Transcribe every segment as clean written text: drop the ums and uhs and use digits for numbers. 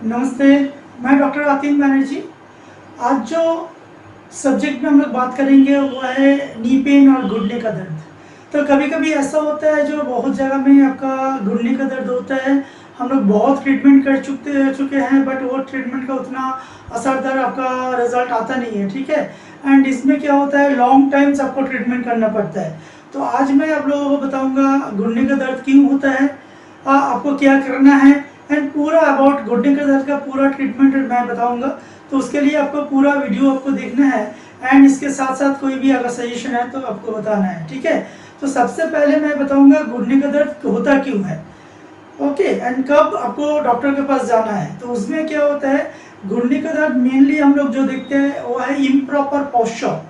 नमस्ते, मैं डॉक्टर आतिन बैनर्जी। आज जो सब्जेक्ट में हम लोग बात करेंगे वो है नी पेन और घुटने का दर्द। तो कभी कभी ऐसा होता है जो बहुत जगह में आपका घुटने का दर्द होता है। हम लोग बहुत ट्रीटमेंट कर चुके हैं, बट वो ट्रीटमेंट का उतना असरदार आपका रिजल्ट आता नहीं है, ठीक है। एंड इसमें क्या होता है, लॉन्ग टाइम्स आपको ट्रीटमेंट करना पड़ता है। तो आज मैं आप लोगों को बताऊँगा घुटने का दर्द क्यों होता है, आपको क्या करना है, एंड पूरा अबाउट घुटने के दर्द का पूरा ट्रीटमेंट मैं बताऊंगा। तो उसके लिए आपको पूरा वीडियो आपको देखना है, एंड इसके साथ साथ कोई भी अगर सजेशन है तो आपको बताना है, ठीक है। तो सबसे पहले मैं बताऊंगा घुटने का दर्द होता क्यों है, ओके, एंड कब आपको डॉक्टर के पास जाना है। तो उसमें क्या होता है, घुटने का दर्द मेनली हम लोग जो देखते हैं वो है इम्प्रॉपर पोस्चर।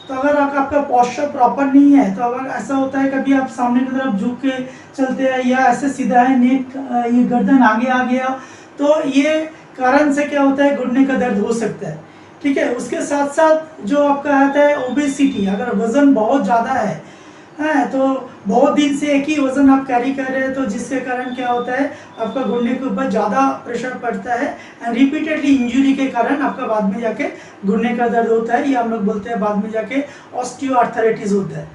तो अगर आपका पोस्चर प्रॉपर नहीं है, तो अगर ऐसा होता है कभी आप सामने की तरफ झुक के चलते हैं या ऐसे सीधा है नेक, ये गर्दन आगे आ गया, तो ये कारण से क्या होता है घुटने का दर्द हो सकता है, ठीक है। उसके साथ साथ जो आपका आता है ओबेसिटी, अगर वजन बहुत ज़्यादा है तो बहुत दिन से एक ही वजन आप कैरी कर रहे हैं, तो जिसके कारण क्या होता है आपका घुटने के ऊपर ज़्यादा प्रेशर पड़ता है, एंड रिपीटेडली इंजरी के कारण आपका बाद में जाके घुटने का दर्द होता है, या हम लोग बोलते हैं बाद में जाके ऑस्टियोआर्थराइटिस होता है,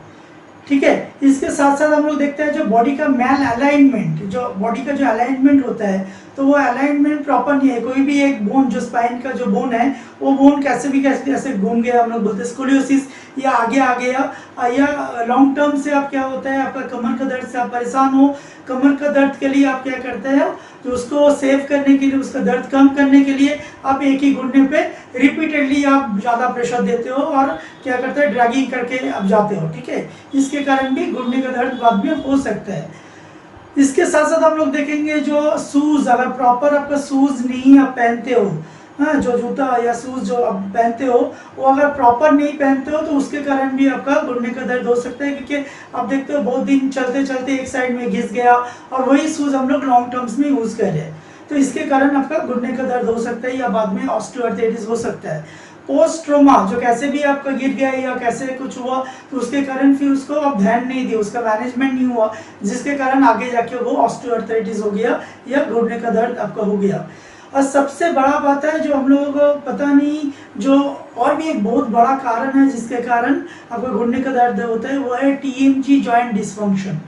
ठीक है। इसके साथ साथ हम लोग देखते हैं जो बॉडी का मैल अलाइनमेंट, जो बॉडी का जो अलाइनमेंट होता है, तो वो अलाइनमेंट प्रॉपर नहीं है। कोई भी एक बोन, जो स्पाइन का जो बोन है, वो बोन कैसे घूम गया, हम लोग बोलते हैं स्कोलियोसिस, या आगे आ गया, या लॉन्ग टर्म से आप क्या होता है आपका कमर का दर्द से आप परेशान हो। कमर का दर्द के लिए आप क्या करते हैं, तो उसको सेव करने के लिए, उसका दर्द कम करने के लिए आप एक ही घुटने पे रिपीटेडली आप ज़्यादा प्रेशर देते हो और क्या करते हैं ड्रैगिंग करके आप जाते हो, ठीक है। इसके कारण भी घुटने का दर्द बाद में हो सकता है। इसके साथ साथ हम लोग देखेंगे जो शूज़, अगर प्रॉपर आपका शूज़ नहीं आप पहनते हो, हाँ, जो जूता या शूज़ जो आप पहनते हो वो अगर प्रॉपर नहीं पहनते हो, तो उसके कारण भी आपका घुटने का दर्द हो सकता है। क्योंकि आप देखते हो बहुत दिन चलते चलते एक साइड में घिस गया, और वही शूज़ हम लोग लॉन्ग टर्म्स में यूज़ कर रहे हैं, तो इसके कारण आपका घुटने का दर्द हो सकता है, या बाद में ऑस्टियोआर्थराइटिस हो सकता है। पोस्ट ट्रोमा, जो कैसे भी आपका गिर गया या कैसे कुछ हुआ, तो उसके कारण फिर उसको आप ध्यान नहीं दिए, उसका मैनेजमेंट नहीं हुआ, जिसके कारण आगे जाके वो ऑस्टियोआर्थराइटिस हो गया या घुटने का दर्द आपका हो गया। और सबसे बड़ा बात है जो हम लोगों को पता नहीं, जो और भी एक बहुत बड़ा कारण है जिसके कारण आपका घुटने का दर्द होता है, वो है टीएमजी जॉइंट डिस्फंक्शन।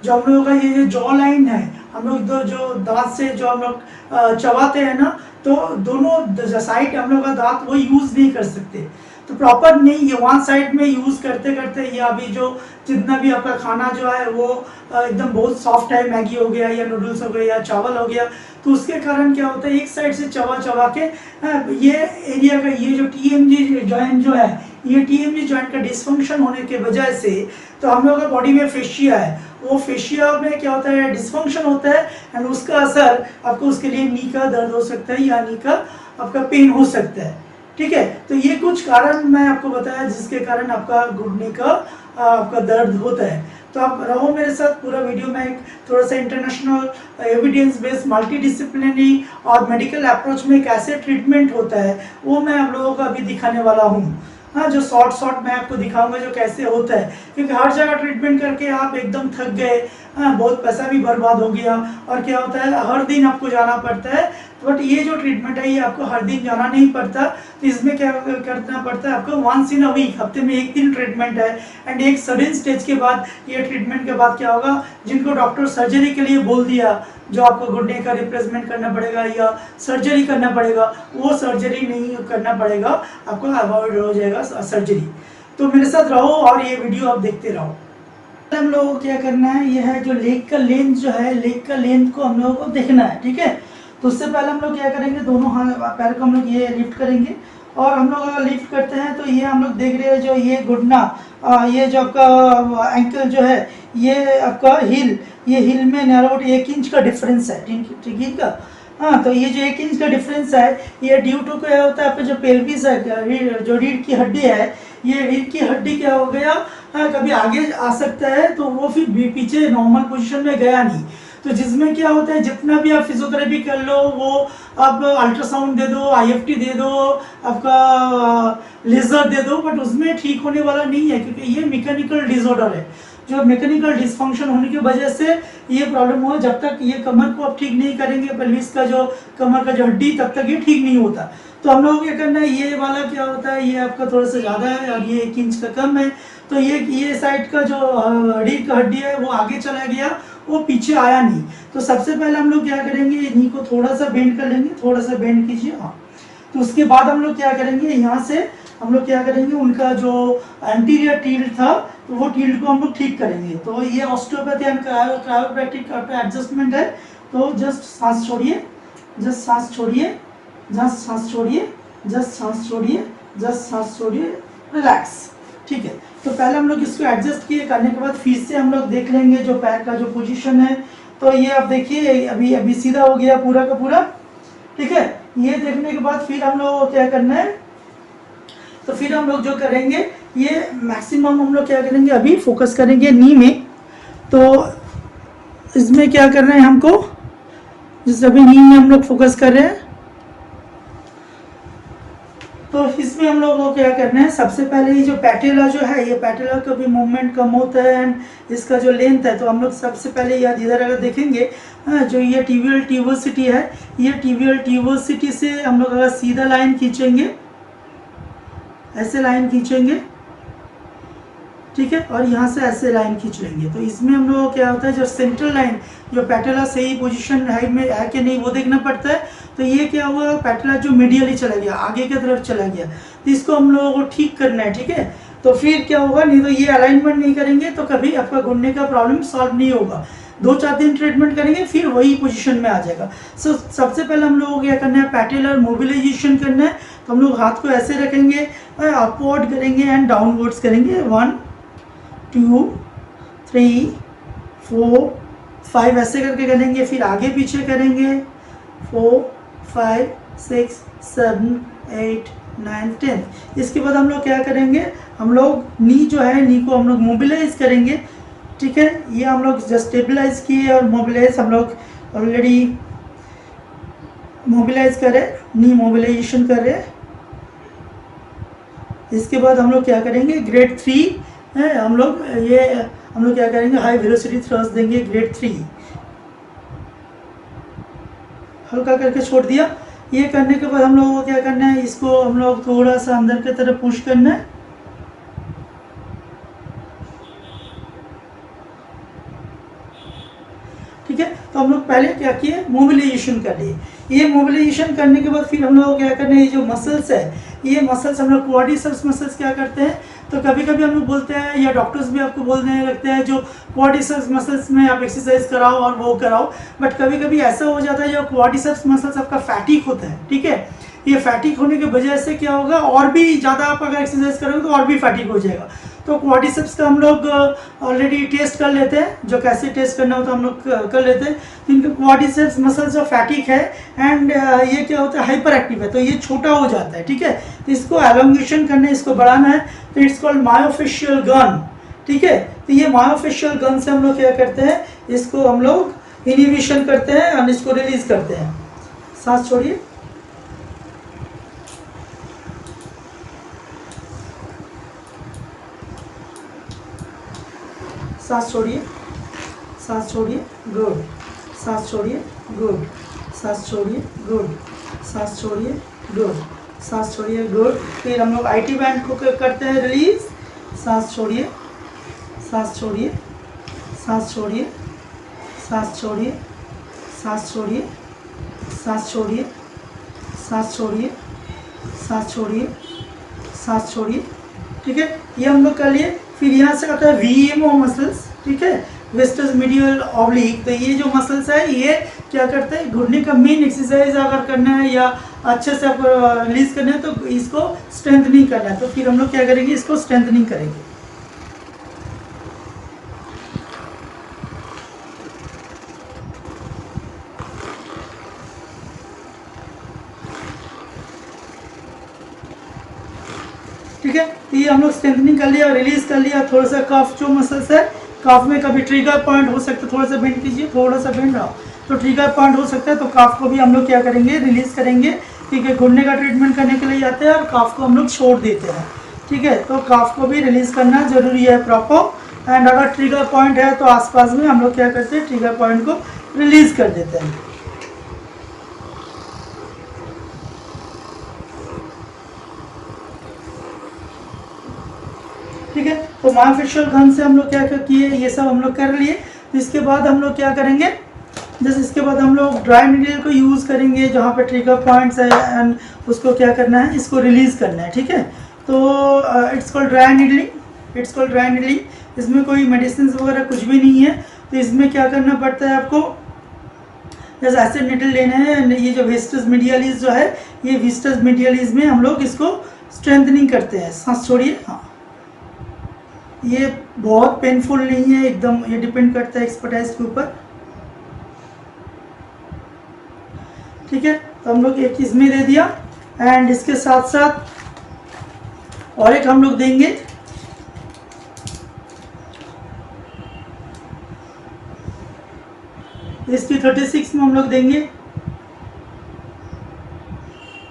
जो हम लोगों का ये जो जॉ लाइन है, हम लोग जो दांत से जो हम लोग चबाते हैं ना, तो दोनों साइड हम लोग का दांत वो यूज़ नहीं कर सकते, तो प्रॉपर नहीं, ये वन साइड में यूज़ करते करते ये अभी जो जितना भी आपका खाना जो है वो एकदम बहुत सॉफ्ट है, मैगी हो गया या नूडल्स हो गया या चावल हो गया, तो उसके कारण क्या होता है एक साइड से चबा चबा के ये एरिया का, ये जो टीएमजी जॉइंट जो है, ये टीएमजी जॉइंट का डिस्फंक्शन होने के वजह से, तो हम लोग का बॉडी में फेशिया है, वो फेशिया में क्या होता है डिस्फंक्शन होता है, एंड उसका असर आपको उसके लिए नी का दर्द हो सकता है, या नी का आपका पेन हो सकता है, ठीक है। तो ये कुछ कारण मैं आपको बताया जिसके कारण आपका घुटने का आपका दर्द होता है। तो आप रहो मेरे साथ पूरा वीडियो में, एक थोड़ा सा international evidence based multi disciplinary और मेडिकल अप्रोच में कैसे ट्रीटमेंट होता है वो मैं आप लोगों को अभी दिखाने वाला हूँ। हाँ, जो शॉर्ट मैं आपको दिखाऊंगा जो कैसे होता है, क्योंकि हर जगह ट्रीटमेंट करके आप एकदम थक गए, हाँ, बहुत पैसा भी बर्बाद हो गया, और क्या होता है हर दिन आपको जाना पड़ता है। बट ये जो ट्रीटमेंट है ये आपको हर दिन जाना नहीं पड़ता, तो इसमें क्या करना पड़ता है आपको वंस इन अ वीक, हफ्ते में एक दिन ट्रीटमेंट है। एंड एक सडन स्टेज के बाद, ये ट्रीटमेंट के बाद क्या होगा, जिनको डॉक्टर सर्जरी के लिए बोल दिया, जो आपको घुटने का रिप्लेसमेंट करना पड़ेगा या सर्जरी करना पड़ेगा, वो सर्जरी नहीं करना पड़ेगा, आपको अवॉइड हो जाएगा सर्जरी। तो मेरे साथ रहो और ये वीडियो आप देखते रहो। हम लोगों को क्या करना है, ये है जो लेग का लेंथ जो है, लेग का लेंथ को हम लोगों को देखना है, ठीक है। तो उससे पहले हम लोग क्या करेंगे, दोनों हाथ पैर को हम लोग ये लिफ्ट करेंगे, और हम लोग अगर लिफ्ट करते हैं तो ये हम लोग देख रहे हैं जो ये घुटना, ये जो आपका एंकल जो है, ये आपका हिल, ये हिल में अराउंड 1 इंच का डिफरेंस है, ठीक है का। हाँ, तो ये जो 1 इंच का डिफरेंस है, ये ड्यू टू क्या होता है, आपका जो पेल्विस है, जो रीढ़ की हड्डी है, ये रीढ़ की हड्डी क्या हो गया, हाँ, कभी आगे आ सकता है, तो वो फिर पीछे नॉर्मल पोजीशन में गया नहीं। तो जिसमें क्या होता है, जितना भी आप फिजियोथेरेपी कर लो, वो आप अल्ट्रासाउंड दे दो, आईएफटी दे दो, आपका लेजर दे दो, बट उसमें ठीक होने वाला नहीं है, क्योंकि ये मैकेनिकल डिसऑर्डर है। जो मैकेनिकल डिसफंक्शन होने की वजह से ये प्रॉब्लम हो। जब तक ये कमर को आप ठीक नहीं करेंगे, पेल्विस का जो कमर का जो हड्डी, तब तक ये ठीक नहीं होता। तो हम लोग क्या करना है, ये वाला क्या होता है, ये आपका थोड़ा सा ज़्यादा है और ये 1 इंच का कम है, तो ये साइड का जो हड्डी है वो आगे चला गया, वो पीछे आया नहीं। तो सबसे पहले हम लोग क्या करेंगे, नी को थोड़ा सा बेंड कर लेंगे, थोड़ा सा बेंड कीजिए, हाँ। तो उसके बाद हम लोग क्या करेंगे, यहाँ से हम लोग क्या करेंगे, उनका जो एंटीरियर टील्ड था, तो वो टील्ड को हम लोग ठीक करेंगे। तो ये ऑस्टियोपैथी एंड क्रायोप्रैक्टिक का एडजस्टमेंट है। तो जस्ट सांस छोड़िए, जस्ट सांस छोड़िए, जस्ट सांस छोड़िए, जस्ट सांस छोड़िए, जस्ट सांस छोड़िए, रिलैक्स। ठीक है, तो पहले हम लोग इसको एडजस्ट किए, करने के बाद फिर से हम लोग देख लेंगे जो पैर का जो पोजीशन है। तो ये आप देखिए अभी सीधा हो गया पूरा का पूरा। ठीक है, ये देखने के बाद फिर हम लोग क्या करना है, तो फिर हम लोग जो करेंगे, ये मैक्सिमम हम लोग क्या करेंगे, अभी फोकस करेंगे नी में। तो इसमें क्या करना है हमको, जैसे अभी नी में हम लोग फोकस कर रहे हैं, तो इसमें हम लोग को क्या करना है, सबसे पहले ये जो पैटेला जो है, ये पैटेला का भी मूवमेंट कम होता है एंड इसका जो लेंथ है, तो हम लोग सबसे पहले याद इधर अगर देखेंगे, जो ये टिबियल ट्यूबोसिटी है, ये टिबियल ट्यूबोसिटी से हम लोग अगर सीधा लाइन खींचेंगे, ऐसे लाइन खींचेंगे, ठीक है, और यहाँ से ऐसे लाइन खींच लेंगे, तो इसमें हम लोग क्या होता है, जो सेंट्रल लाइन जो पैटेला सही पोजीशन में है कि नहीं वो देखना पड़ता है। तो ये क्या हुआ, पैटेला जो मीडियली चला गया, आगे की तरफ चला गया, तो इसको हम लोगों को ठीक करना है। ठीक है, तो फिर क्या होगा, नहीं तो ये अलाइनमेंट नहीं करेंगे तो कभी आपका घुटने का प्रॉब्लम सॉल्व नहीं होगा। 2-4 दिन ट्रीटमेंट करेंगे फिर वही पोजीशन में आ जाएगा। सो सबसे पहले हम लोगों को क्या करना है, पैटेलर मोबिलाइजेशन करना है। तो हम लोग हाथ को ऐसे रखेंगे, अपवर्ड करेंगे एंड डाउनवर्ड्स करेंगे, 1 2 3 4 5 ऐसे करके करेंगे, फिर आगे पीछे करेंगे, 4 5 6 7 8 9 10। इसके बाद हम लोग क्या करेंगे, हम लोग नी जो है, नी को हम लोग मोबिलाइज करेंगे। ठीक है, ये हम लोग जस्ट स्टेबलाइज किए और मोबिलाइज हम लोग ऑलरेडी मोबिलाइज करें, नी मोबिलाइजेशन करें। इसके बाद हम लोग क्या करेंगे, ग्रेड 3 है, हम लोग क्या करेंगे, हाई वेलोसिटी थ्रस्ट देंगे, ग्रेड 3। हल्का करके छोड़ दिया। ये करने के बाद हम लोगों को क्या करना है, इसको हम लोग थोड़ा सा अंदर की तरफ पुश करना है। ठीक है, तो हम लोग पहले क्या किए, मोबिलाइजेशन कर लिए। ये मोबिलाइजेशन करने के बाद फिर हम लोग क्या करना है, ये जो मसल्स है, ये मसल्स हम लोग क्वाड्रिसेप्स मसल्स क्या करते हैं, तो कभी कभी हम लोग बोलते हैं या डॉक्टर्स भी आपको बोलने लगते हैं जो क्वाड्रिसेप्स मसल्स में आप एक्सरसाइज कराओ और वो कराओ, बट कभी कभी ऐसा हो जाता है जो क्वाड्रिसेप्स मसल्स आपका फैटिक होता है। ठीक है, ये फैटिक होने की वजह से क्या होगा, और भी ज़्यादा आप अगर एक्सरसाइज करोगे तो और भी फैटिक हो जाएगा। तो क्वाड्रिसेप्स का हम लोग ऑलरेडी टेस्ट कर लेते हैं, जो कैसे टेस्ट करना होता है हम लोग कर लेते हैं। इनका क्वाड्रिसेप्स मसल जो फैटिक है एंड ये क्या होता है, हाइपर एक्टिव है, तो ये छोटा हो जाता है। ठीक है, तो इसको एलोंगेशन करना है, इसको बढ़ाना है, तो इट्स कॉल्ड मायोफेशियल गन। ठीक है, तो ये मायोफेशियल गन से हम लोग क्या करते हैं, इसको हम लोग इनिबिशन करते हैं और इसको रिलीज करते हैं। सांस छोड़िए, सांस छोड़िए, सांस छोड़िए, गुड, सांस छोड़िए, गुड, सांस छोड़िए, गुड, सांस छोड़िए, गुड, सांस छोड़िए, गुड। फिर हम लोग IT बैंड को करते हैं रिलीज। सांस छोड़िए, सांस छोड़िए, सांस छोड़िए, सांस छोड़िए, सांस छोड़िए, सांस छोड़िए, सांस छोड़िए, सांस छोड़िए, सांस छोड़िए। ठीक है, ये हम लोग कर लिए। फिर यहाँ से आता है VMO मसल्स। ठीक है, वेस्टर्स मीडियल ऑब्लिक। तो ये जो मसल्स है ये क्या करते हैं, घुटने का मेन एक्सरसाइज अगर करना है या अच्छे से आपको रिलीज करना है तो इसको स्ट्रेंथनिंग करना है। तो फिर हम लोग क्या करेंगे, इसको स्ट्रेंथनिंग करेंगे। ठीक है, तो ये हम लोग स्ट्रेंथनिंग कर लिया, रिलीज कर लिया। थोड़ा सा कफ जो मसल्स है, कफ में कभी ट्रिगर पॉइंट हो सकता है, थोड़ा सा बेंड कीजिए, थोड़ा सा बेंड रहा तो ट्रिगर पॉइंट हो सकता है, तो कफ को भी हम लोग क्या करेंगे, रिलीज करेंगे। ठीक है, घुटने का ट्रीटमेंट करने के लिए आते हैं और कफ को हम लोग छोड़ देते हैं। ठीक है, तो कफ को भी रिलीज करना जरूरी है प्रॉपर। एंड अगर ट्रिगर पॉइंट है तो आसपास में हम लोग क्या करते हैं, ट्रिगर पॉइंट को रिलीज कर देते हैं। ठीक है, तो मायोफेशियल गन से हम लोग क्या क्या किए, ये सब हम लोग कर लिए। तो इसके बाद हम लोग क्या करेंगे, जैसे इसके बाद हम लोग ड्राई नीडल को यूज़ करेंगे जहाँ पे ट्रिगर पॉइंट्स है, एंड उसको क्या करना है, इसको रिलीज़ करना है। ठीक है, तो it's called dry needling, it's called dry needling. इसमें कोई मेडिसिन वगैरह कुछ भी नहीं है। तो इसमें क्या करना पड़ता है आपको, जैसे एसिड नीडल लेना है। ये जो विस्टस मीडियलिस जो है, ये विस्टस मीडियलिस में हम लोग इसको स्ट्रेंथनिंग करते हैं। सांस छोड़िए। हाँ, ये बहुत पेनफुल नहीं है एकदम, ये डिपेंड करता है एक्सपर्टाइज के ऊपर। ठीक है, तो हम लोग एक इसमें दे दिया, एंड इसके साथ साथ और एक हम लोग देंगे, इसकी 36 में हम लोग देंगे।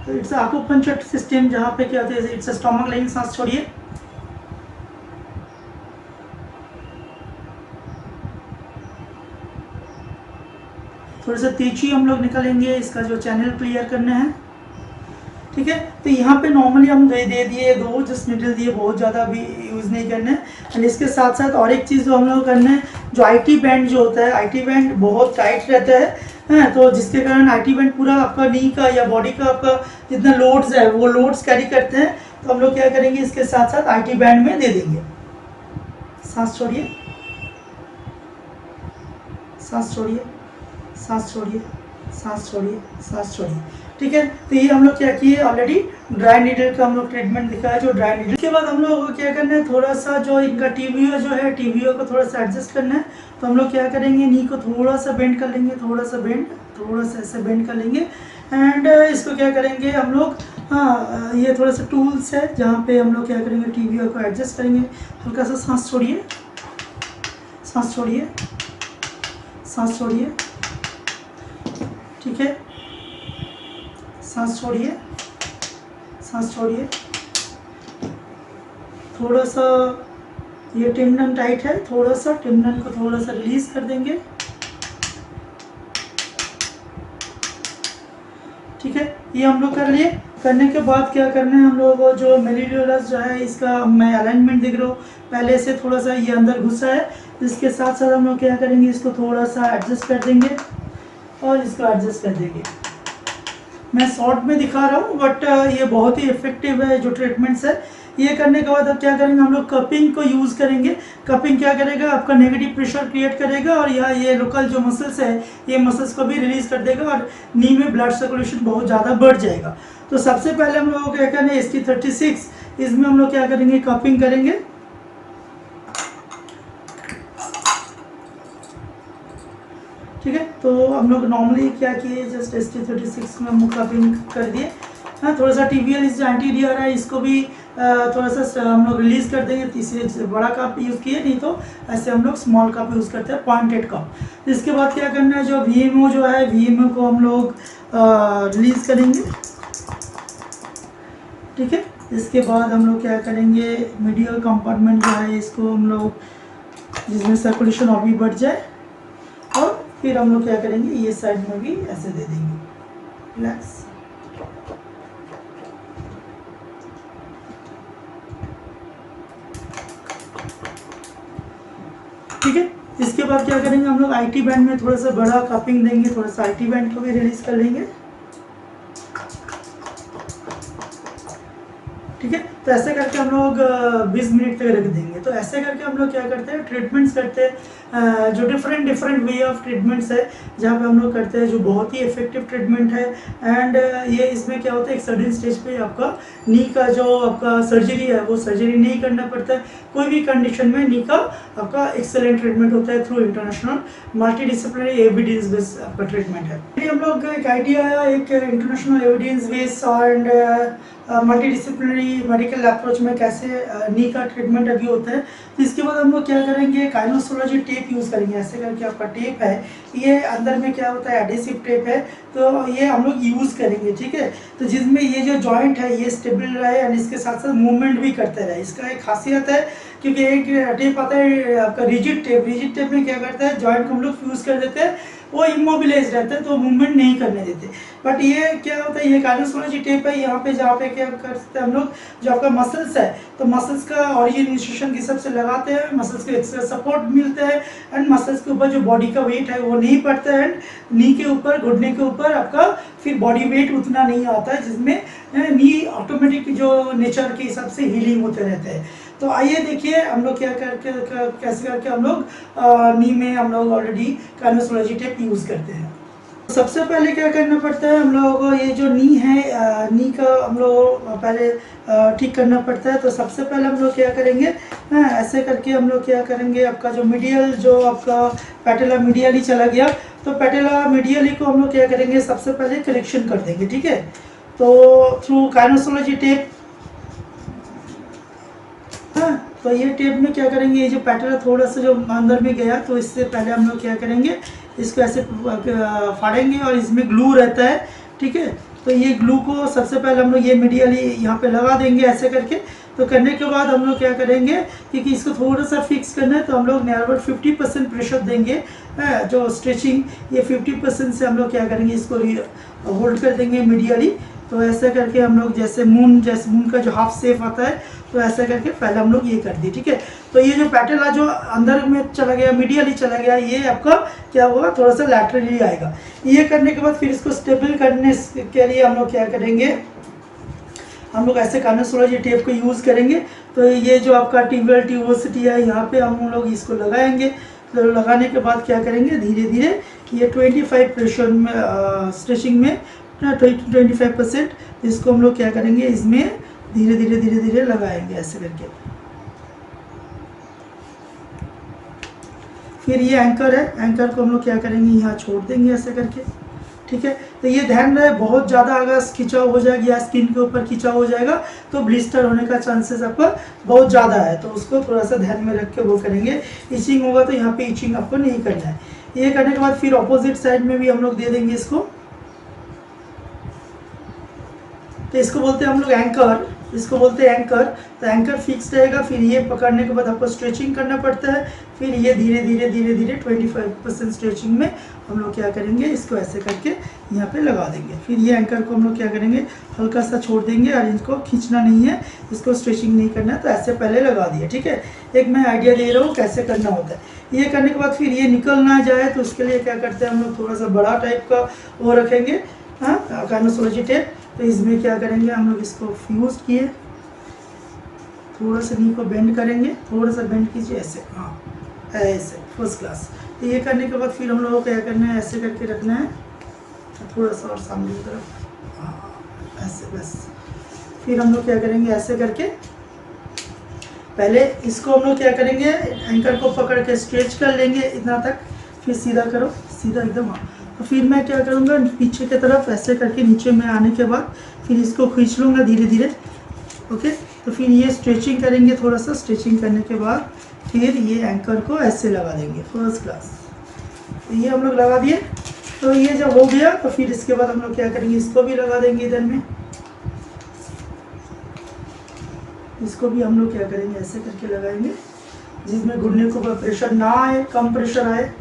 तो इट्स आकुपंचर सिस्टम, जहाँ पे क्या होता है, इट्स स्टमक लाइन। सांस छोड़िए। थोड़ा सा तेजी हम लोग निकालेंगे, इसका जो चैनल क्लियर करना है। ठीक है, तो यहाँ पे नॉर्मली हम दे दिए 2 जस्ट नीडल दिए, बहुत ज़्यादा भी यूज़ नहीं करना है। एंड इसके साथ साथ और एक चीज़ जो हम लोग करना है, जो आईटी बैंड जो होता है, आईटी बैंड बहुत टाइट रहता है, तो जिसके कारण आईटी बैंड पूरा आपका नी का या बॉडी का आपका जितना लोड्स है वो लोड्स कैरी करते हैं। तो हम लोग क्या करेंगे, इसके साथ साथ आईटी बैंड में दे देंगे। सांस छोड़िए, सांस छोड़िए, सांस छोड़िए, सांस छोड़िए, सांस छोड़िए। ठीक है, तो ये हम लोग क्या किए, ऑलरेडी ड्राई नीडल का हम लोग ट्रीटमेंट दिखाया, जो ड्राई नीडल के बाद हम लोग को क्या करना है, थोड़ा सा जो इनका टीवीओ जो है, टीवीओ को थोड़ा सा एडजस्ट करना है। तो हम लोग क्या करेंगे, नी को थोड़ा सा बेंड कर लेंगे, थोड़ा सा बेंड, थोड़ा सा ऐसे बेंड कर लेंगे। एंड इसको क्या करेंगे हम लोग, हाँ, ये थोड़ा सा टूल्स है जहाँ पे हम लोग क्या करेंगे, टीवीओ को एडजस्ट करेंगे। हल्का सा सांस छोड़िए, सांस छोड़िए, सांस छोड़िए। ठीक है, सांस छोड़िए, सांस छोड़िए। थोड़ा सा ये टेंडन टाइट है, थोड़ा सा टेंडन को थोड़ा सा रिलीज कर देंगे। ठीक है, ये हम लोग कर लिए। करने के बाद क्या करना है हम लोगों को, जो मेरिडियस जो है इसका मैं अलाइनमेंट दिख रहा हूँ, पहले से थोड़ा सा ये अंदर घुसा है। इसके साथ साथ हम लोग क्या करेंगे, इसको थोड़ा सा एडजस्ट कर देंगे और इसको एडजस्ट कर देंगे। मैं शॉर्ट में दिखा रहा हूँ, बट ये बहुत ही इफेक्टिव है जो ट्रीटमेंट्स है। ये करने के बाद अब क्या करेंगे, हम लोग कपिंग को यूज़ करेंगे। कपिंग क्या करेगा, आपका नेगेटिव प्रेशर क्रिएट करेगा और ये लोकल जो मसल्स है, ये मसल्स को भी रिलीज कर देगा और नी में ब्लड सर्कुलेशन बहुत ज़्यादा बढ़ जाएगा। तो सबसे पहले हम लोगों को क्या करना है, ST36 इसमें हम लोग क्या करेंगे, कपिंग करेंगे। ठीक है, तो हम लोग नॉर्मली क्या किए, जस्ट ST36 में हम कपिंग कर दिए। हाँ, थोड़ा सा TVL इस जो एंटीरियर है इसको भी थोड़ा सा हम लोग रिलीज कर देंगे। तीसरे बड़ा कप यूज़ किए, नहीं तो ऐसे हम लोग स्मॉल कप यूज़ करते हैं, पॉइंटेड कप। इसके बाद क्या करना है, जो VMO जो है, VMO को हम लोग रिलीज करेंगे। ठीक है, इसके बाद हम लोग क्या करेंगे, मीडियल कंपार्टमेंट जो है इसको हम लोग, जिसमें सर्कुलेशन और भी बढ़ जाए, और फिर हम लोग क्या करेंगे, ये साइड में भी ऐसे दे देंगे। रिलैक्स। ठीक है, इसके बाद क्या करेंगे, हम लोग आईटी बैंड में थोड़ा सा बड़ा कपिंग देंगे, थोड़ा सा आईटी बैंड को भी रिलीज कर लेंगे। ठीक है, तो ऐसे करके हम लोग 20 मिनट तक रख देंगे। तो ऐसे करके हम लोग क्या करते हैं, ट्रीटमेंट्स करते हैं, जो डिफरेंट वे ऑफ ट्रीटमेंट्स है जहाँ पे हम लोग करते हैं, जो बहुत ही इफेक्टिव ट्रीटमेंट है। एंड ये इसमें क्या होता है, एक सडन स्टेज पे आपका नी का जो आपका सर्जरी है वो सर्जरी नहीं करना पड़ता है। कोई भी कंडीशन में नी का आपका एक्सेलेंट ट्रीटमेंट होता है through international multidisciplinary evidence based आपका ट्रीटमेंट है। हम लोग का एक आइडिया है, एक international evidence based and multidisciplinary medical approach में कैसे नी का ट्रीटमेंट अभी होता है। तो इसके बाद हम लोग क्या करेंगे, काइनोसोलॉजी टेप यूज़ करेंगे। ऐसे करके आपका टेप है, ये अंदर में क्या होता है, एडेसिव टेप है, तो ये हम लोग यूज़ करेंगे। ठीक है, तो जिसमें ये जो जॉइंट है ये स्टेबल रहे और इसके साथ साथ मूवमेंट भी करते रहे। इसका एक खासियत है क्योंकि एक टेप आता है आपका रिजिड टेप में क्या करता है, जॉइंट को हम लोग फ्यूज कर देते हैं, वो इमोबिलाइज रहता है तो मूवमेंट नहीं करने देते। बट ये क्या होता है, ये काइनेसोलॉजी टेप है, यहाँ पे जहाँ पे क्या करते हैं हम लोग, जो आपका मसल्स है तो मसल्स का ऑरिजिन इंस्ट्रक्शन की सबसे लगाते हैं, मसल्स को एक्स्ट्रा सपोर्ट मिलता है एंड मसल्स के ऊपर जो बॉडी का वेट है वो नहीं पड़ता है, एंड नी के ऊपर, घुटने के ऊपर आपका फिर बॉडी वेट उतना नहीं आता है, जिसमें नी ऑटोमेटिक जो नेचर के हिसाब से हीलिंग होते रहते हैं। तो आइए देखिए हम लोग क्या करके कैसे करके हम लोग नी में हम लोग ऑलरेडी काइनेसोलॉजी टेप यूज़ करते हैं। सबसे पहले क्या करना पड़ता है हम लोगों को, ये जो नी है, नी का हम लोग पहले ठीक करना पड़ता है। तो सबसे पहले हम लोग क्या करेंगे, ऐसे करके हम लोग क्या करेंगे, आपका जो मीडियल, जो आपका पैटेला मीडियली चला गया, तो पैटेला मीडियली को हम लोग क्या करेंगे, सबसे पहले करेक्शन कर देंगे, ठीक है। तो थ्रू काइनेसोलॉजी टेप, तो ये टेप में क्या करेंगे, ये जो पैटेला थोड़ा सा जो अंदर में गया, तो इससे पहले हम लोग क्या करेंगे, इसको ऐसे फाड़ेंगे और इसमें ग्लू रहता है, ठीक है। तो ये ग्लू को सबसे पहले हम लोग ये मीडियली यहाँ पे लगा देंगे ऐसे करके। तो करने के बाद हम लोग क्या करेंगे, क्योंकि इसको थोड़ा सा फिक्स करना है, तो हम लोग नियर अबाउट 50% प्रेशर देंगे, जो स्ट्रेचिंग, ये 50% से हम लोग क्या करेंगे, इसको होल्ड कर देंगे मीडियली। तो ऐसा करके हम लोग जैसे मून का जो हाफ शेप आता है, तो ऐसा करके पहले हम लोग ये कर दिए, ठीक है। तो ये जो पैटेला जो अंदर में चला गया, मीडियली चला गया, ये आपका क्या होगा, थोड़ा सा लैटरली आएगा। ये करने के बाद फिर इसको स्टेबल करने के लिए हम लोग क्या करेंगे, हम लोग ऐसे काइनेसोलॉजी टेप को यूज़ करेंगे। तो ये जो आपका ट्यूबोसिटी है, यहाँ पे हम लोग इसको लगाएंगे। तो लगाने के बाद क्या करेंगे, धीरे धीरे ये 25 प्रेशर में स्ट्रेचिंग में 25%, इसको हम लोग क्या करेंगे, इसमें धीरे धीरे लगाएंगे ऐसे करके। फिर ये एंकर है, एंकर को हम लोग क्या करेंगे, यहाँ छोड़ देंगे ऐसे करके, ठीक है। तो ये ध्यान रहे, बहुत ज़्यादा अगर खिंचाव हो जाएगा या स्किन के ऊपर खिंचाव हो जाएगा तो ब्लिस्टर होने का चांसेस आपका बहुत ज़्यादा है, तो उसको थोड़ा सा ध्यान में रख के वो करेंगे। इचिंग होगा तो यहाँ पे इचिंग आपको नहीं करना है। ये करने के बाद फिर ऑपोजिट साइड में भी हम लोग दे देंगे इसको। तो इसको बोलते हैं हम लोग एंकर, इसको बोलते हैं एंकर। तो एंकर फिक्स रहेगा, फिर ये पकड़ने के बाद आपको स्ट्रेचिंग करना पड़ता है। फिर ये धीरे धीरे 25% स्ट्रेचिंग में हम लोग क्या करेंगे, इसको ऐसे करके यहाँ पे लगा देंगे। फिर ये एंकर को हम लोग क्या करेंगे, हल्का सा छोड़ देंगे और इसको खींचना नहीं है, इसको स्ट्रेचिंग नहीं करना है, तो ऐसे पहले लगा दिया, ठीक है। एक मैं आइडिया दे रहा हूँ कैसे करना होता है। ये करने के बाद फिर ये निकल ना जाए, तो उसके लिए क्या करते हैं हम लोग, थोड़ा सा बड़ा टाइप का वो रखेंगे, काइनेसोलॉजी टेप। तो इसमें क्या करेंगे, हम लोग इसको फ्यूज किए, थोड़ा सा नी को बेंड करेंगे, थोड़ा सा बेंड कीजिए ऐसे, हाँ ऐसे, फर्स्ट क्लास। तो ये करने के बाद फिर हम लोगों को क्या करना है, ऐसे करके रखना है, थोड़ा सा और सामने की तरफ, हाँ ऐसे, बस। फिर हम लोग क्या करेंगे, ऐसे करके पहले इसको हम लोग क्या करेंगे, एंकर को पकड़ के स्ट्रेच कर लेंगे इतना तक, फिर सीधा करो, सीधा एकदम, हाँ। तो फिर मैं क्या करूँगा, पीछे की तरफ ऐसे करके नीचे में आने के बाद फिर इसको खींच लूँगा धीरे धीरे, ओके। तो फिर ये स्ट्रेचिंग करेंगे, थोड़ा सा स्ट्रेचिंग करने के बाद फिर ये एंकर को ऐसे लगा देंगे, फर्स्ट क्लास। तो ये हम लोग लगा दिए। तो ये जब हो गया तो फिर इसके बाद हम लोग क्या करेंगे, इसको भी लगा देंगे इधर में, इसको भी हम लोग क्या करेंगे, ऐसे करके लगाएंगे, जिसमें घुटने को प्रेशर ना आए, कम प्रेशर आए।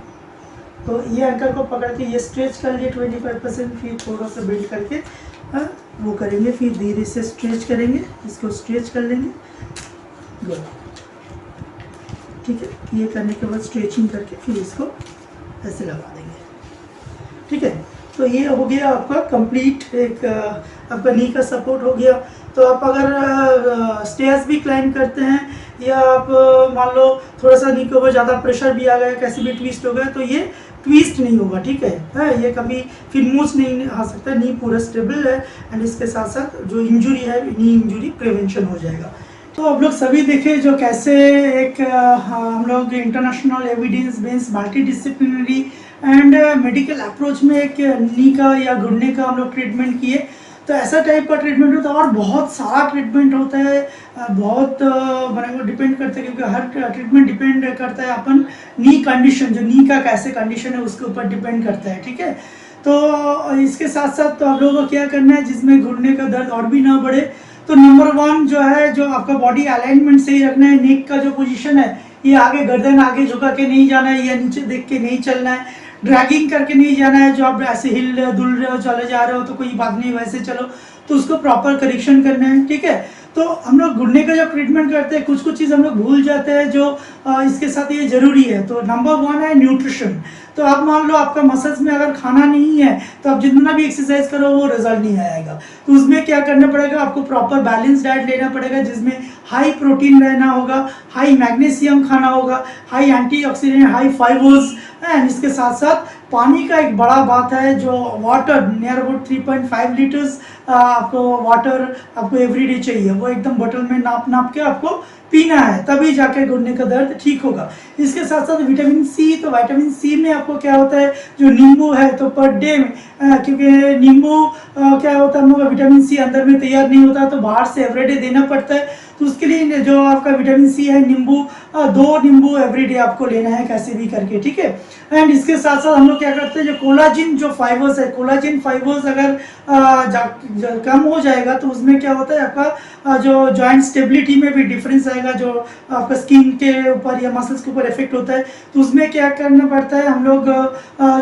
तो ये एंकर को पकड़ के ये स्ट्रेच कर लिए 25%, फिर थोड़ा सा बेंड करके वो करेंगे, फिर धीरे से स्ट्रेच करेंगे, इसको स्ट्रेच कर लेंगे, गुड, ठीक है। ये करने के बाद स्ट्रेचिंग करके फिर इसको ऐसे लगा देंगे, ठीक है। तो ये हो गया आपका कंप्लीट, एक आपका नी का सपोर्ट हो गया। तो आप अगर स्टेयर्स भी क्लाइंब करते हैं या आप मान लो थोड़ा सा नी के ऊपर ज़्यादा प्रेशर भी आ गया, कैसे भी ट्विस्ट हो गया, तो ये ट्विस्ट नहीं होगा, ठीक है। ये कभी फिर मूव नहीं आ सकता, नी पूरा स्टेबल है, एंड इसके साथ साथ जो इंजरी है, नी इंजरी प्रिवेंशन हो जाएगा। तो आप लोग सभी देखे जो कैसे एक हम लोग international evidence based multi and medical approach में एक नी का या घुटने का हम लोग ट्रीटमेंट किए। तो ऐसा टाइप का ट्रीटमेंट होता है और बहुत सारा ट्रीटमेंट होता है, बहुत बराबर डिपेंड करता है, क्योंकि हर ट्रीटमेंट डिपेंड करता है अपन नी कंडीशन, जो नी का कैसे कंडीशन है उसके ऊपर डिपेंड करता है, ठीक है। तो इसके साथ साथ तो आप लोगों को क्या करना है, जिसमें घुटने का दर्द और भी ना बढ़े, तो नंबर 1 जो है, जो आपका बॉडी अलाइनमेंट सही रखना है। नेक का जो पोजीशन है, ये आगे गर्दन आगे झुका के नहीं जाना है, या नीचे देख के नहीं चलना है, ड्रैगिंग करके नहीं जाना है। जो आप ऐसे हिल रहे हो, दुल रहे हो, चले जा रहे हो तो कोई बात नहीं, वैसे चलो, तो उसको प्रॉपर करेक्शन करना है, ठीक है। तो हम लोग घुटने का जो ट्रीटमेंट करते हैं, कुछ कुछ चीज़ हम लोग भूल जाते हैं जो इसके साथ ये जरूरी है। तो नंबर 1 है न्यूट्रिशन। तो आप मान लो आपका मसल्स में अगर खाना नहीं है, तो आप जितना भी एक्सरसाइज करो वो रिजल्ट नहीं आएगा। तो उसमें क्या करना पड़ेगा, आपको प्रॉपर बैलेंस डाइट लेना पड़ेगा, जिसमें हाई प्रोटीन रहना होगा, हाई मैग्नीशियम खाना होगा, high antioxidant, high fibres and इसके साथ साथ पानी का एक बड़ा बात है, जो वाटर नियर अबाउट 3.5 लीटर्स आपको वाटर आपको एवरीडे चाहिए। वो एकदम बोतल में नाप नाप के आपको पीना है, तभी जाके घुटने का दर्द ठीक होगा। इसके साथ साथ विटामिन सी, तो विटामिन सी में आपको क्या होता है, जो नींबू है तो पर डे में, क्योंकि नींबू क्या होता है, हम लोग का विटामिन सी अंदर में तैयार नहीं होता, तो बाहर से एवरीडे देना पड़ता है। तो उसके लिए जो आपका विटामिन सी है, नींबू 2 नींबू एवरीडे आपको लेना है कैसे भी करके, ठीक है। एंड इसके साथ साथ हम लोग क्या करते हैं, जो कोलाजिन जो फाइबर्स है, कोलाजिन फाइबर्स अगर कम हो जाएगा तो उसमें क्या होता है, आपका जो जॉइंट स्टेबिलिटी में भी डिफरेंस आएगा, जो आपका स्किन के ऊपर या मसल्स के ऊपर इफेक्ट होता है। तो उसमें क्या करना पड़ता है, हम लोग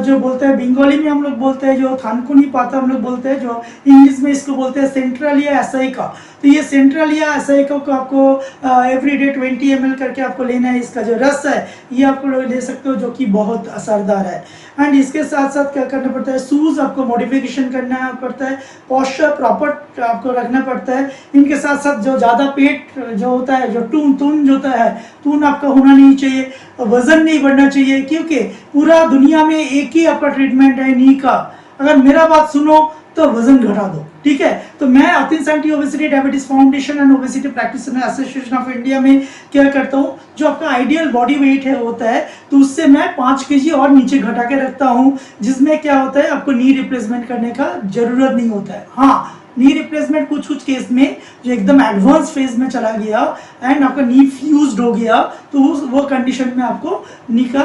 जो बोलते हैं बंगाली में हम लोग बोलते हैं जो थानकुनी पाता हम लोग बोलते हैं, जो इंग्लिश में इसको बोलते हैं सेंट्रलिया एसाइका। तो ये सेंट्रलिया एसाइका को आपको एवरीडे 20 ml करके आपको लेना है। इसका जो रस है ये आपको ले सकते हो, जो कि बहुत असरदार है। एंड इसके साथ साथ क्या करना पड़ता है, शूज आपको मॉडिफिकेशन करना पड़ता है, पोस्चर प्रॉपर आपको रखना पड़ता है। इनके साथ साथ जो ज़्यादा पेट जो होता है, जो टून जो होता है, टून आपका होना नहीं चाहिए, वजन नहीं बढ़ना चाहिए, क्योंकि पूरा दुनिया में एक ही आपका ट्रीटमेंट है नी का। अगर मेरा बात सुनो तो वजन घटा दो, ठीक है। तो मैं Atin's anti obesity diabetes foundation and obesity practitioner association of India में क्या करता हूँ, जो आपका आइडियल बॉडी वेट है होता है, तो उससे मैं 5 kg और नीचे घटा के रखता हूँ, जिसमें क्या होता है, आपको नी रिप्लेसमेंट करने का जरूरत नहीं होता है। हाँ, नी रिप्लेसमेंट कुछ कुछ केस में जो एकदम एडवांस फेज में चला गया एंड आपका नी फ्यूज्ड हो गया, तो वो कंडीशन में आपको नी का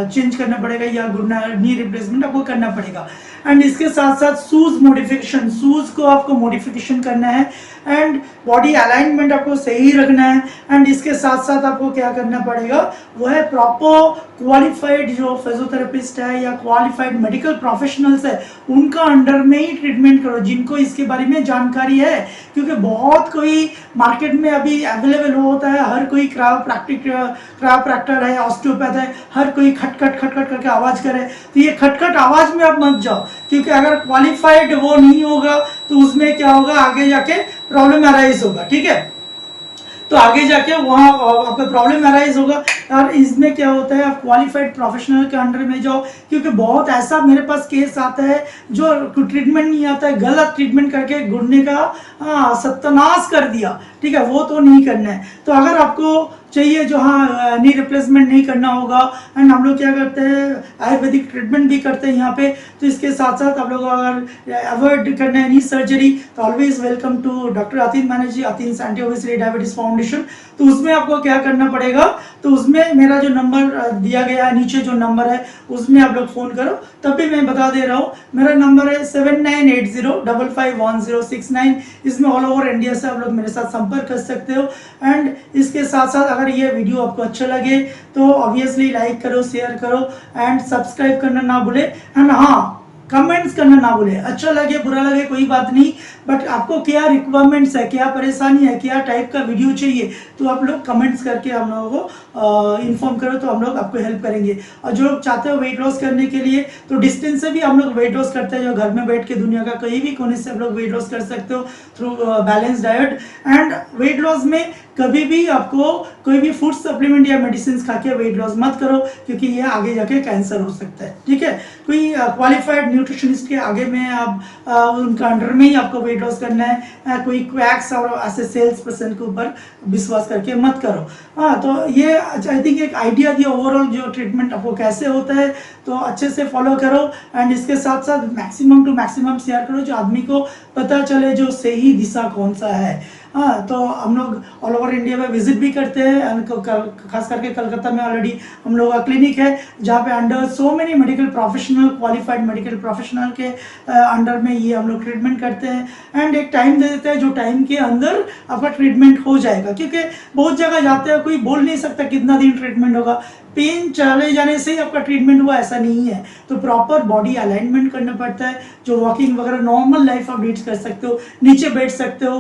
चेंज करना पड़ेगा, या नी रिप्लेसमेंट आपको करना पड़ेगा। एंड इसके साथ साथ शूज मॉडिफिकेशन, शूज को आपको मॉडिफिकेशन करना है, एंड बॉडी अलाइनमेंट आपको सही रखना है। एंड इसके साथ साथ आपको क्या करना पड़ेगा, वो है प्रॉपर क्वालिफाइड जो फिजियोथेरेपिस्ट है या क्वालिफाइड मेडिकल प्रोफेशनल्स है, उनका अंडर में ही ट्रीटमेंट करो, जिनको इसके बारे में जानकारी है। क्योंकि बहुत कोई मार्केट में अभी अवेलेबल होता है, हर कोई क्रायोप्रैक्टर है, ऑस्टियोपैथ है, हर कोई खटखट खटखट करके आवाज़ करे। तो ये खटखट आवाज़ में आप मत जाओ, क्योंकि अगर क्वालिफाइड वो नहीं होगा तो उसमें क्या होगा, आगे जाके प्रॉब्लम अराइज होगा, ठीक है। तो आगे जाके वहाँ आपका प्रॉब्लम अराइज होगा। और इसमें क्या होता है, आप क्वालिफाइड प्रोफेशनल के अंडर में जाओ, क्योंकि बहुत ऐसा मेरे पास केस आता है जो ट्रीटमेंट नहीं आता है, गलत ट्रीटमेंट करके घुटने का सत्यानाश कर दिया, ठीक है। वो तो नहीं करना है। तो अगर आपको चाहिए जो नी रिप्लेसमेंट नहीं करना होगा, एंड हम लोग क्या करते हैं, आयुर्वेदिक ट्रीटमेंट भी करते हैं यहाँ पे। तो इसके साथ साथ आप लोग अगर अवॉइड करना है नी सर्जरी, तो always welcome to doctor Atin Banerjee, Atin's anti obesity diabetes foundation. तो उसमें आपको क्या करना पड़ेगा, तो उसमें मेरा जो नंबर दिया गया है नीचे, जो नंबर है उसमें आप लोग फ़ोन करो। तब भी मैं बता दे रहा हूँ, मेरा नंबर है 7980551069। इसमें ऑल ओवर इंडिया से आप लोग मेरे साथ संपर्क कर सकते हो। एंड इसके साथ साथ अगर ये वीडियो आपको अच्छा लगे तो ऑब्वियसली लाइक करो, शेयर करो एंड सब्सक्राइब करना ना भूले। एंड हाँ, कमेंट्स करना ना भूले। अच्छा लगे बुरा लगे कोई बात नहीं, बट आपको क्या रिक्वायरमेंट्स है, क्या परेशानी है, क्या टाइप का वीडियो चाहिए, तो आप लोग कमेंट्स करके हम लोगों को इन्फॉर्म करो, तो हम लोग आपको हेल्प करेंगे। और जो लोग चाहते हो वेट लॉस करने के लिए, तो डिस्टेंस से भी हम लोग वेट लॉस करते हैं, जो घर में बैठ के दुनिया का कहीं भी कोने से आप लोग वेट लॉस कर सकते हो through balance diet. And weight loss में कभी भी आपको कोई भी फूड सप्लीमेंट या मेडिसिन खा के वेट लॉस मत करो, क्योंकि ये आगे जाके कैंसर हो सकता है, ठीक है। कोई क्वालिफाइड न्यूट्रिशनिस्ट के आगे में आप उनका अंडर में ही आपको वेट लॉस करना है, कोई क्वैक्स और ऐसे सेल्स पर्सन के ऊपर विश्वास करके मत करो। हाँ, तो ये आई थिंक एक आइडिया दिया ओवरऑल जो ट्रीटमेंट आपको कैसे होता है, तो अच्छे से फॉलो करो। एंड इसके साथ साथ मैक्सिमम टू मैक्सिमम शेयर करो, जो आदमी को पता चले जो सही दिशा कौन सा है। हाँ, तो हम लोग ऑल ओवर इंडिया में विजिट भी करते हैं एंड खास करके कलकत्ता में ऑलरेडी हम लोग का क्लिनिक है जहाँ पे under so many medical professional, qualified medical professional के अंडर में ये हम लोग ट्रीटमेंट करते हैं एंड एक टाइम दे देते हैं जो टाइम के अंदर आपका ट्रीटमेंट हो जाएगा, क्योंकि बहुत जगह जाते हैं कोई बोल नहीं सकता कितना दिन ट्रीटमेंट होगा। पेन चले जाने से ही आपका ट्रीटमेंट हुआ ऐसा नहीं है, तो प्रॉपर बॉडी अलाइनमेंट करना पड़ता है। जो वॉकिंग वगैरह नॉर्मल लाइफ आप लीड कर सकते हो, नीचे बैठ सकते हो,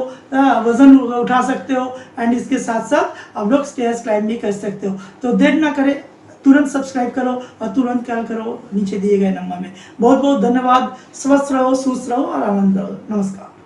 वजन उठा सकते हो एंड इसके साथ साथ आप लोग स्टेयर्स क्लाइंब भी कर सकते हो। तो देर ना करें, तुरंत सब्सक्राइब करो और तुरंत कॉल करो नीचे दिए गए नंबर में। बहुत बहुत धन्यवाद। स्वस्थ रहो, सुस्त रहो और आनंद रहो। नमस्कार।